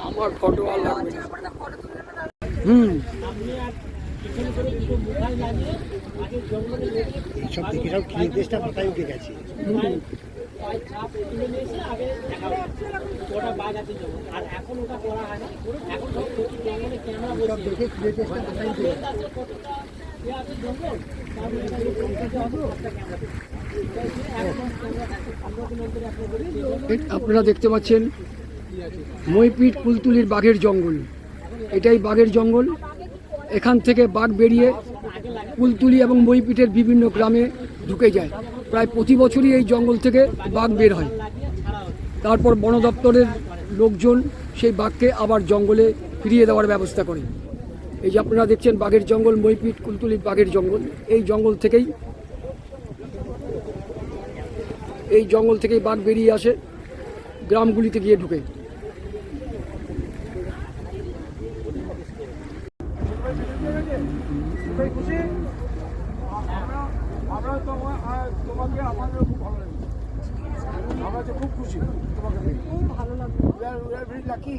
আমার ফটো আর লাগবে না। সব দিকে সব খেয়ে দেশটা মাথায় উঠে গেছে। আপনারা দেখতে পাচ্ছেন মইপিট কুলতুলির বাঘের জঙ্গল। এটাই বাঘের জঙ্গল। এখান থেকে বাঘ বেরিয়ে কুলতুলি এবং মইপিটের বিভিন্ন গ্রামে ঢুকে যায়। প্রায় প্রতি বছরই এই জঙ্গল থেকে বাঘ বের হয়। তারপর বন দপ্তরের লোকজন সেই বাঘকে আবার জঙ্গলে ফিরিয়ে দেওয়ার ব্যবস্থা করে। এই যে আপনারা দেখছেন বাঘের জঙ্গল, মইপিট কুলতুলির বাঘের জঙ্গল। এই জঙ্গল থেকেই বাঘ বেরিয়ে আসে, গ্রামগুলিতে গিয়ে ঢুকে। তোমাকে আমাদের খুব ভালো লাগে, আমরা তো খুব খুশি তোমাকে খুব ভালো লাগবে। Very lucky.